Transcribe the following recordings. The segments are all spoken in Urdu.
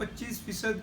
25%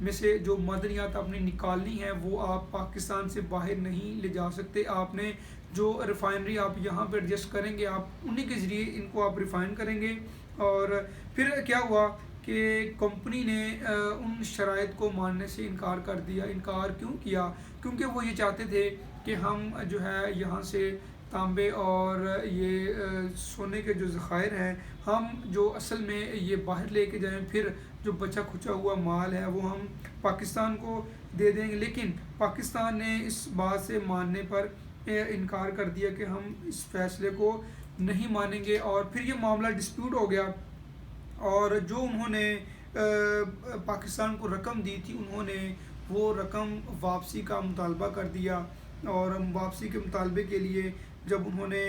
میں سے جو معدنیات آپ نے نکالنی ہے وہ آپ پاکستان سے باہر نہیں لے جا سکتے. آپ نے جو ریفائنری آپ یہاں پہ ایڈجسٹ کریں گے آپ انہی کے ذریعے ان کو آپ ریفائن کریں گے. اور پھر کیا ہوا کہ کمپنی نے ان شرائط کو ماننے سے انکار کر دیا. انکار کیوں کیا؟ کیونکہ وہ یہ چاہتے تھے کہ ہم جو ہے یہاں سے تانبے اور یہ سونے کے جو ذخائر ہیں ہم جو اصل میں یہ باہر لے کے جائیں, پھر جو بچا کھچا ہوا مال ہے وہ ہم پاکستان کو دے دیں گے. لیکن پاکستان نے اس بات سے ماننے پر انکار کر دیا کہ ہم اس فیصلے کو نہیں مانیں گے. اور پھر یہ معاملہ ڈسپیوٹ ہو گیا, اور جو انہوں نے پاکستان کو رقم دی تھی انہوں نے وہ رقم واپسی کا مطالبہ کر دیا. اور واپسی کے مطالبے کے لیے جب انہوں نے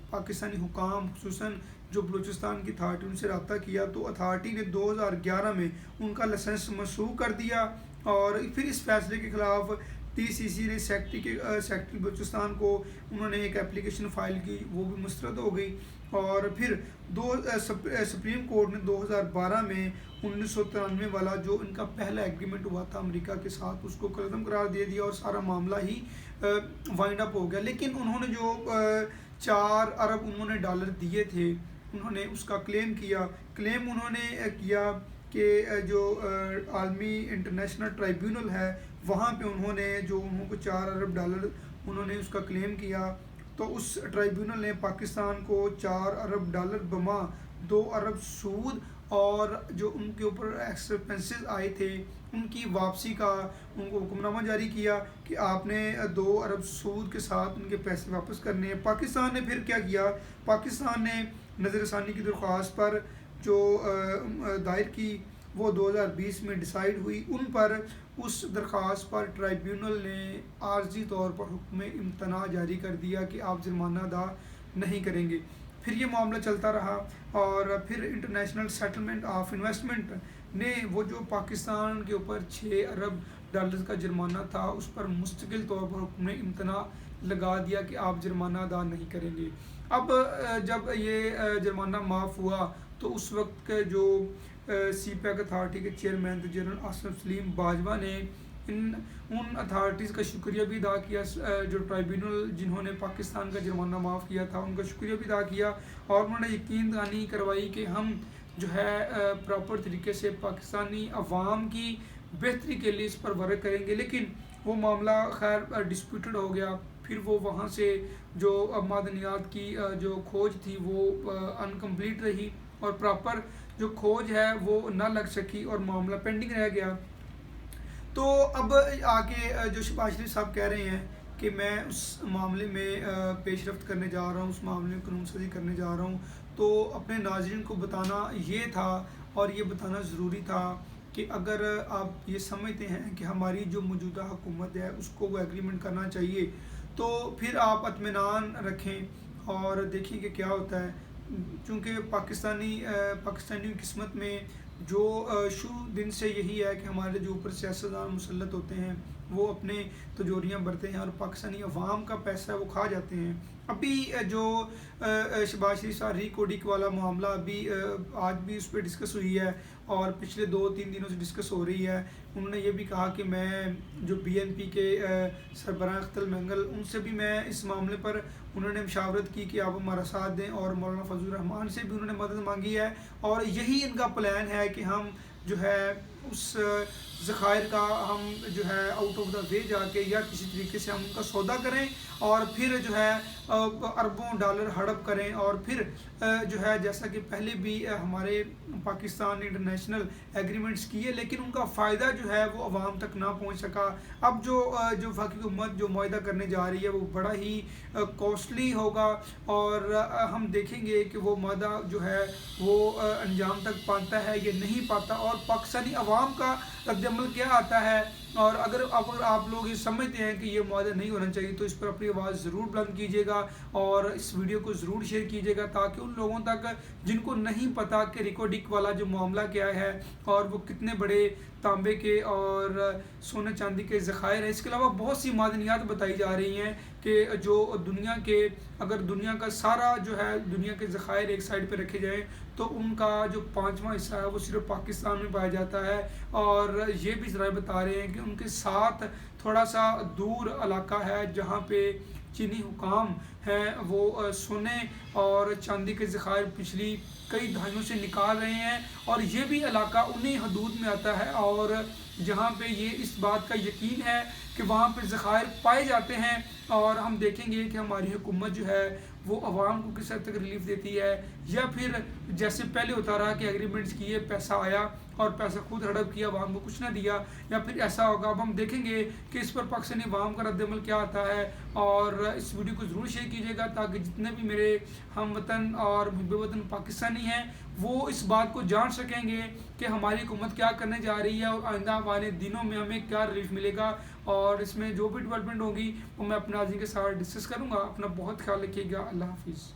پاکستانی حکام خصوصاً جو بلوچستان کی اتھارٹی ان سے رابطہ کیا تو اتھارٹی نے 2011 میں ان کا لائسنس منسوخ کر دیا. اور پھر اس فیصلے کے خلاف ٹی سی سی نے سیکٹری بلوچستان کو انہوں نے ایک اپلیکیشن فائل کی, وہ بھی مسترد ہو گئی. اور پھر سپریم کورٹ نے 2012 میں 1993 والا جو ان کا پہلا ایگریمنٹ ہوا تھا امریکہ کے ساتھ اس کو قلم قرار دے دیا اور سارا معاملہ ہی وائنڈ اپ ہو گیا. لیکن انہوں نے جو 4 ارب انہوں نے ڈالر دیے تھے انہوں نے اس کا کلیم انہوں نے کیا کہ جو عالمی انٹرنیشنل ٹرائیبیونل ہے وہاں پہ انہوں نے جو انہوں کو 4 ارب ڈالر انہوں نے اس کا کلیم کیا. تو اس ٹرائیبیونل نے پاکستان کو 4 ارب ڈالر بما 2 ارب سود اور جو ان کے اوپر ایکسپنسز آئے تھے ان کی واپسی کا ان کو حکم نامہ جاری کیا کہ آپ نے 2 ارب سود کے ساتھ ان کے پیسے واپس کرنے ہیں. پاکستان نے پھر کیا کیا؟ پاکستان نے نظر ثانی کی درخواست پر جو دائر کی وہ 2020 میں ڈیسائیڈ ہوئی. ان پر اس درخواست پر ٹرائیبیونل نے عارضی طور پر حکم امتناع جاری کر دیا کہ آپ جرمانہ ادا نہیں کریں گے. پھر یہ معاملہ چلتا رہا اور پھر انٹرنیشنل سیٹلمنٹ آف انویسٹمنٹ نے وہ جو پاکستان کے اوپر 6 ارب ڈالر کا جرمانہ تھا اس پر مستقل طور پر حکم امتناع لگا دیا کہ آپ جرمانہ ادا نہیں کریں گے. اب جب یہ جرمانہ معاف ہوا تو اس وقت کے جو سی پیک اتھارٹی کے چیئرمین تھے جنرل آصف سلیم باجوہ نے ان اتھارٹیز کا شکریہ بھی ادا کیا, جو ٹرائیبیونل جنہوں نے پاکستان کا جرمانہ معاف کیا تھا ان کا شکریہ بھی ادا کیا. اور انہوں نے یقین دہانی کروائی کہ ہم جو ہے پراپر طریقے سے پاکستانی عوام کی بہتری کے لیے اس پر ورک کریں گے. لیکن وہ معاملہ خیر ڈسپیوٹڈ ہو گیا. پھر وہ وہاں سے جو معدنیات کی جو کھوج تھی وہ انکمپلیٹ رہی اور پراپر جو کھوج ہے وہ نہ لگ سکی اور معاملہ پینڈنگ رہ گیا. تو اب آگے جو شہباز شریف صاحب کہہ رہے ہیں کہ میں اس معاملے میں پیش رفت کرنے جا رہا ہوں, اس معاملے میں قانون سازی کرنے جا رہا ہوں. تو اپنے ناظرین کو بتانا یہ تھا اور یہ بتانا ضروری تھا کہ اگر آپ یہ سمجھتے ہیں کہ ہماری جو موجودہ حکومت ہے اس کو وہ ایگریمنٹ کرنا چاہیے تو پھر آپ اطمینان رکھیں اور دیکھیں کہ کیا ہوتا ہے. چونکہ پاکستانی قسمت میں جو شروع دن سے یہی ہے کہ ہمارے جو اوپر سیاستدان مسلط ہوتے ہیں وہ اپنے تجوریاں برتے ہیں اور پاکستانی عوام کا پیسہ وہ کھا جاتے ہیں. ابھی جو شہباز شریف صاحب ریکوڈک والا معاملہ ابھی آج بھی اس پہ ڈسکس ہوئی ہے اور پچھلے 2-3 دنوں سے ڈسکس ہو رہی ہے. انہوں نے یہ بھی کہا کہ میں جو بی این پی کے سربراہ اختر مینگل ان سے بھی میں اس معاملے پر انہوں نے مشاورت کی کہ آپ ہمارا ساتھ دیں اور مولانا فضل الرحمان سے بھی انہوں نے مدد مانگی ہے. اور یہی ان کا پلان ہے کہ ہم جو ہے اس ذخائر کا ہم جو ہے آؤٹ آف دا وے جا کے یا کسی طریقے سے ہم ان کا سودا کریں اور پھر جو ہے اربوں ڈالر ہڑپ کریں. اور پھر جو ہے جیسا کہ پہلے بھی ہمارے پاکستان نے انٹرنیشنل ایگریمنٹس کیے لیکن ان کا فائدہ جو ہے وہ عوام تک نہ پہنچ سکا. اب جو وفاقی حکومت جو معاہدہ کرنے جا رہی ہے وہ بڑا ہی کوسٹلی ہوگا اور ہم دیکھیں گے کہ وہ معاہدہ جو ہے وہ انجام تک پاتا ہے یا نہیں پاتا اور پاکستانی عوام کا رد عمل کیا آتا ہے. اور اگر آپ لوگ یہ سمجھتے ہیں کہ یہ معاہدہ نہیں ہونا چاہیے تو اس پر اپنی آواز ضرور بلند کیجیے گا اور اس ویڈیو کو ضرور شیئر کیجیے گا تاکہ ان لوگوں تک جن کو نہیں پتا کہ ریکوڈک والا جو معاملہ کیا ہے اور وہ کتنے بڑے تانبے کے اور سونے چاندی کے ذخائر ہیں. اس کے علاوہ بہت سی معدنیات بتائی جا رہی ہیں کہ جو دنیا کے اگر دنیا کا سارا جو ہے دنیا کے ذخائر ایک سائڈ پہ رکھے جائیں تو ان کا جو 5واں حصہ ہے وہ صرف پاکستان میں پایا جاتا ہے، اور یہ بھی ذرائع بتا رہے ہیں کہ ان کے ساتھ تھوڑا سا دور علاقہ ہے جہاں پہ چینی حکام ہیں وہ سونے اور چاندی کے ذخائر پچھلی کئی دہائیوں سے نکال رہے ہیں، اور یہ بھی علاقہ انہی حدود میں آتا ہے، اور جہاں پہ یہ اس بات کا یقین ہے کہ وہاں پہ ذخائر پائے جاتے ہیں۔ اور ہم دیکھیں گے کہ ہماری حکومت جو ہے وہ عوام کو کس حد تک ریلیف دیتی ہے، یا پھر جیسے پہلے ہوتا رہا کہ ایگریمنٹس کیے، پیسہ آیا اور پیسہ خود ہڑپ کیا، عوام کو کچھ نہ دیا، یا پھر ایسا ہوگا۔ اب ہم دیکھیں گے کہ اس پر پاکستانی عوام کا رد عمل کیا آتا ہے، اور اس ویڈیو کو ضرور شیئر کیجیے گا تاکہ جتنے بھی میرے ہم وطن اور محب وطن پاکستانی ہیں وہ اس بات کو جان سکیں گے کہ ہماری حکومت کیا کرنے جا رہی ہے، اور آئندہ والے دنوں میں ہمیں کیا ریلیف ملے گا، اور اس میں جو بھی ڈیولپمنٹ ہوگی وہ میں اپنے ناظرین کے ساتھ ڈسکس کروں گا۔ اپنا بہت خیال رکھیے گا۔ اللہ حافظ۔